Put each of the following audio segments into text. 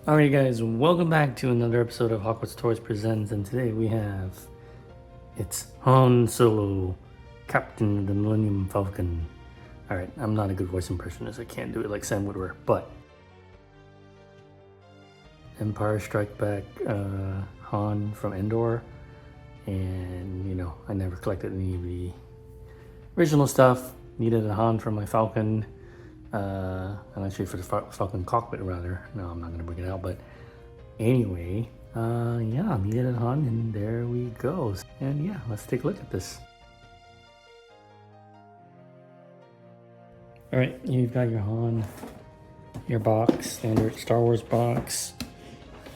Alright guys, welcome back to another episode of Hogwarts Toys Presents, and today we have, it's Han Solo, Captain of the Millennium Falcon. Alright, I'm not a good voice impressionist, I can't do it like Sam Woodward, but Empire Strike Back Han from Endor, and you know, I never collected any of the original stuff, needed a Han for my Falcon. And actually for the Falcon cockpit rather. No, I'm not gonna bring it out, but anyway, yeah, needed a Han, and there we go. And yeah, let's take a look at this. All right, you've got your Han, your box, standard Star Wars box.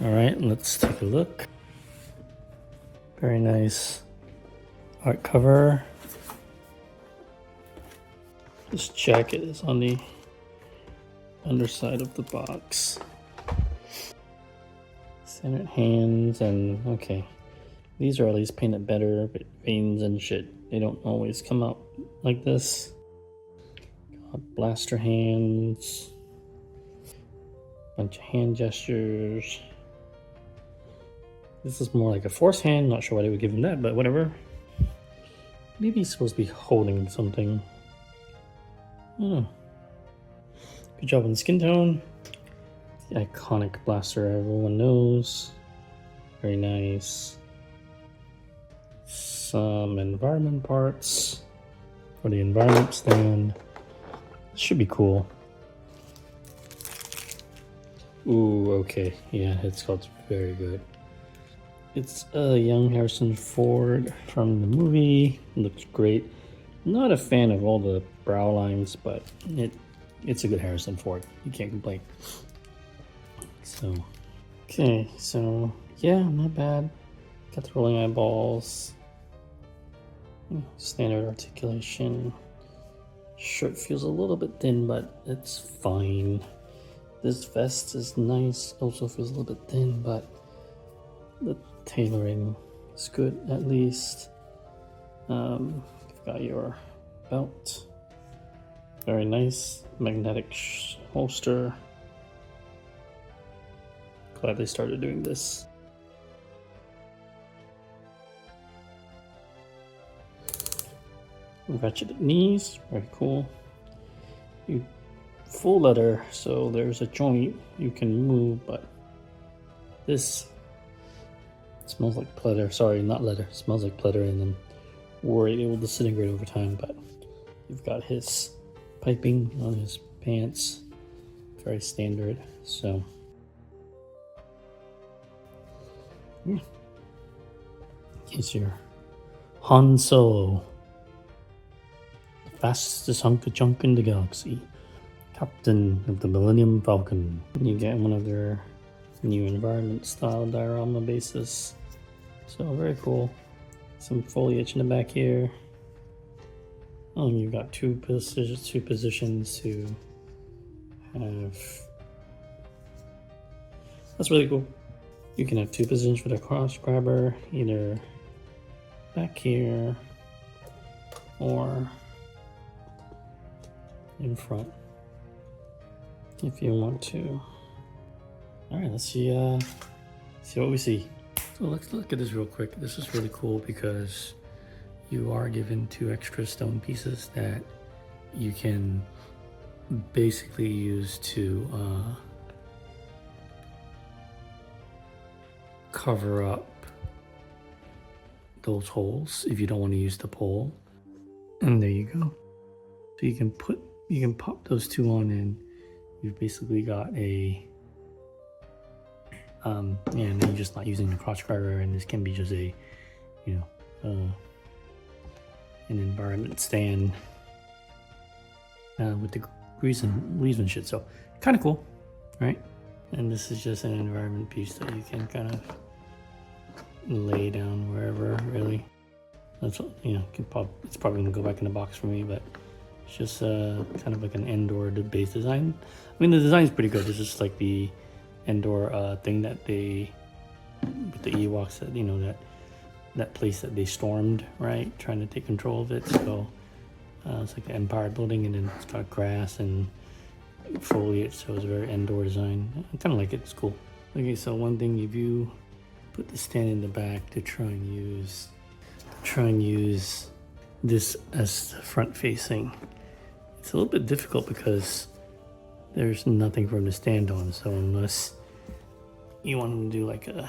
All right, let's take a look. Very nice art cover. This jacket is on the underside of the box. Centered hands, and okay, these are at least painted better, but veins and shit, they don't always come out like this. Got blaster hands, bunch of hand gestures. This is more like a force hand, not sure why they would give him that, but whatever. Maybe he's supposed to be holding something. Good job on the skin tone. The iconic blaster everyone knows. Very nice. Some environment parts for the environment stand. This should be cool. Ooh, okay. Yeah, Headsculpt's very good. It's a young Harrison Ford from the movie. Looks great. Not a fan of all the brow lines, but it's a good Harrison Ford. You can't complain. So, okay, so yeah, not bad. Got the rolling eyeballs. Standard articulation. Shirt feels a little bit thin, but it's fine. This vest is nice. Also feels a little bit thin, but the tailoring is good at least. You've got your belt. Very nice magnetic holster. Glad they started doing this. Ratcheted knees, very cool. You full leather, so there's a joint you can move, but this smells like pleather. Sorry, not leather. It smells like pleather, and I'm worried it will disintegrate over time. But you've got his piping on his pants, very standard. So yeah, here's your Han Solo, the fastest hunk of junk in the galaxy, Captain of the Millennium Falcon. You get one of their new environment style diorama bases, so very cool. Some foliage in the back here. Oh, you've got two positions to have. That's really cool. You can have two positions for the cross grabber, either back here or in front, if you want to. All right, let's see what we see. So let's look at this real quick. This is really cool because you are given two extra stone pieces that you can basically use to cover up those holes if you don't want to use the pole. And there you go. So you can pop those two on, and you've basically got a and then you're just not using the crotch grabber, and this can be just a, you know, an environment stand with the grease and leaves and shit. So kind of cool, right? And this is just an environment piece that you can kind of lay down wherever, really. That's, you know, it's probably gonna go back in the box for me, but it's just kind of like an Endor base design. I mean, the design is pretty good. It's just like the Endor thing that they, with the Ewoks, that, you know, that place that they stormed, right, trying to take control of it. So it's like the Empire building, and then it's got grass and foliage, so it's a very Endor design. I kind of like it. It's cool. Okay, so one thing, if you put the stand in the back to try and use this as front facing, it's a little bit difficult because there's nothing for him to stand on. So unless you want him to do like a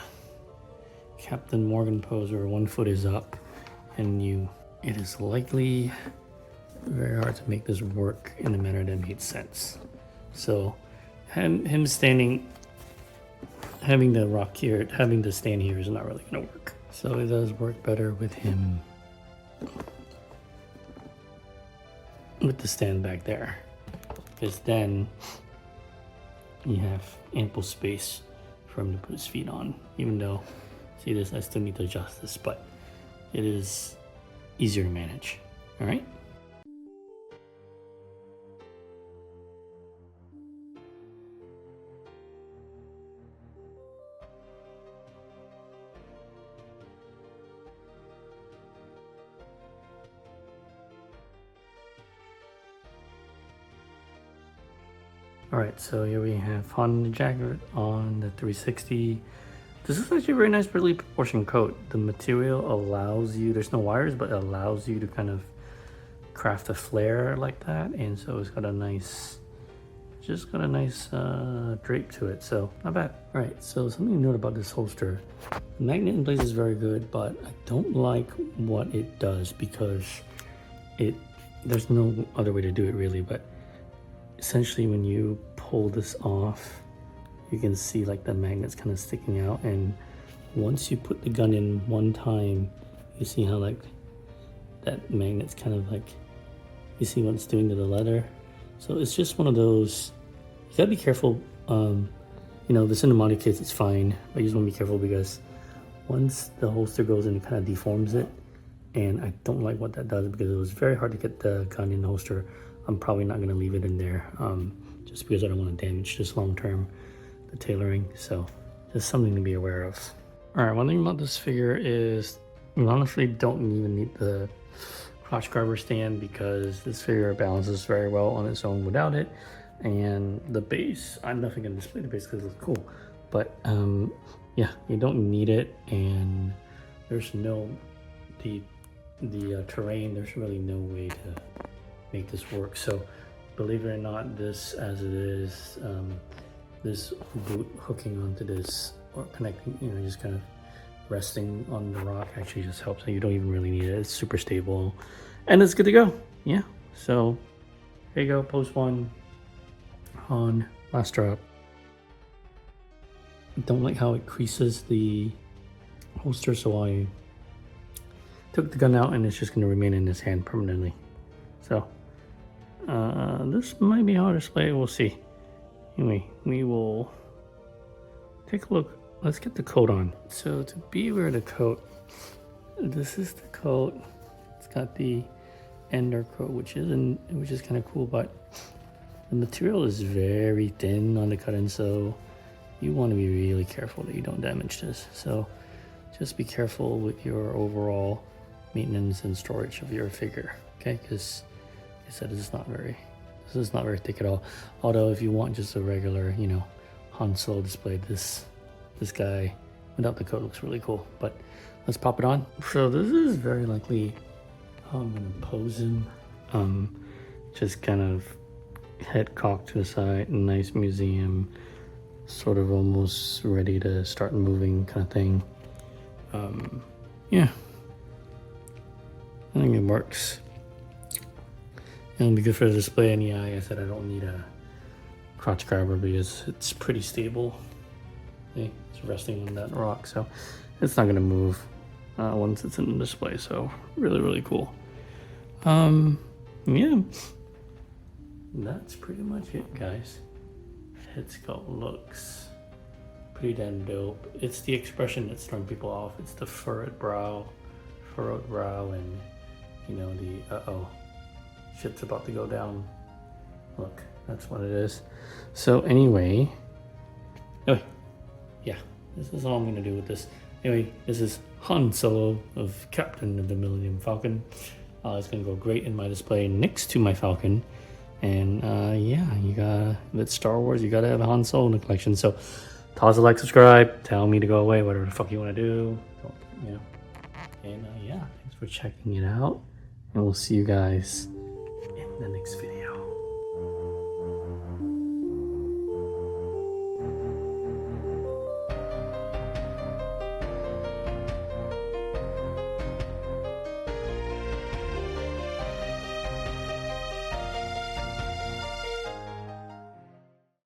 Captain Morgan pose where one foot is up and it is likely very hard to make this work in a manner that makes sense. So him standing, having the rock here, having the stand here is not really going to work. So it does work better with him with the stand back there, because then you have ample space for him to put his feet on. Even though, see this, I still need to adjust this, but it is easier to manage. All right. Alright, so here we have Han jacket on the 360. This is actually a very nice, really proportioned coat. The material allows you, there's no wires, but it allows you to kind of craft a flare like that. And so it's got a nice, just got a nice drape to it, so not bad. Alright, so something to note about this holster. The magnet in place is very good, but I don't like what it does because there's no other way to do it really, but essentially when you pull this off, you can see like the magnet's kind of sticking out, and once you put the gun in one time, you see how like that magnet's kind of like, you see what it's doing to the leather. So it's just one of those, you gotta be careful. You know, this in the modded case it's fine, but you just want to be careful because once the holster goes in, it kind of deforms it, and I don't like what that does because it was very hard to get the gun in the holster. I'm probably not going to leave it in there just because I don't want to damage this long term, the tailoring. So just something to be aware of. All right, one thing about this figure is you honestly don't even need the crotch grabber stand because this figure balances very well on its own without it. And the base, I'm definitely going to display the base because it looks cool. But yeah, you don't need it, and there's no, the terrain, there's really no way to make this work. So believe it or not, this as it is, this boot hooking onto this or connecting, you know, just kind of resting on the rock actually just helps. So you don't even really need it. It's super stable and it's good to go. Yeah, so here you go, post one on last drop. Don't like how it creases the holster, so I took the gun out and it's just going to remain in his hand permanently. So this might be hard to display, we'll see. Anyway, we will take a look. Let's get the coat on. So to be aware of the coat, this is the coat. It's got the Endor coat, which is kind of cool, but the material is very thin on the cut-in, so you want to be really careful that you don't damage this. So just be careful with your overall maintenance and storage of your figure, okay? Because like I said, this is not very thick at all. Although if you want just a regular, you know, Han Solo display, this guy without the coat looks really cool. But let's pop it on. So this is very likely how I'm gonna pose him. Just kind of head cocked to the side, nice museum, sort of almost ready to start moving kind of thing. Yeah, I think it works. It'll be good for the display, and yeah, like I said, I don't need a crotch grabber because it's pretty stable. Okay, it's resting on that rock, so it's not going to move once it's in the display. So really, really cool. Yeah, that's pretty much it, guys. Headsculpt looks pretty damn dope. It's the expression that's throwing people off. It's the furrowed brow, and you know the uh-oh, shit's about to go down look. That's what it is. So anyway, yeah, this is all I'm gonna do with this. Anyway, this is Han Solo of Captain of the Millenium Falcon. It's gonna go great in my display next to my Falcon. And yeah, you gotta, with Star Wars, you gotta have a Han Solo in the collection. So toss a like, subscribe, tell me to go away, whatever the fuck you want to do. You know. And yeah, thanks for checking it out. And we'll see you guys in the next video.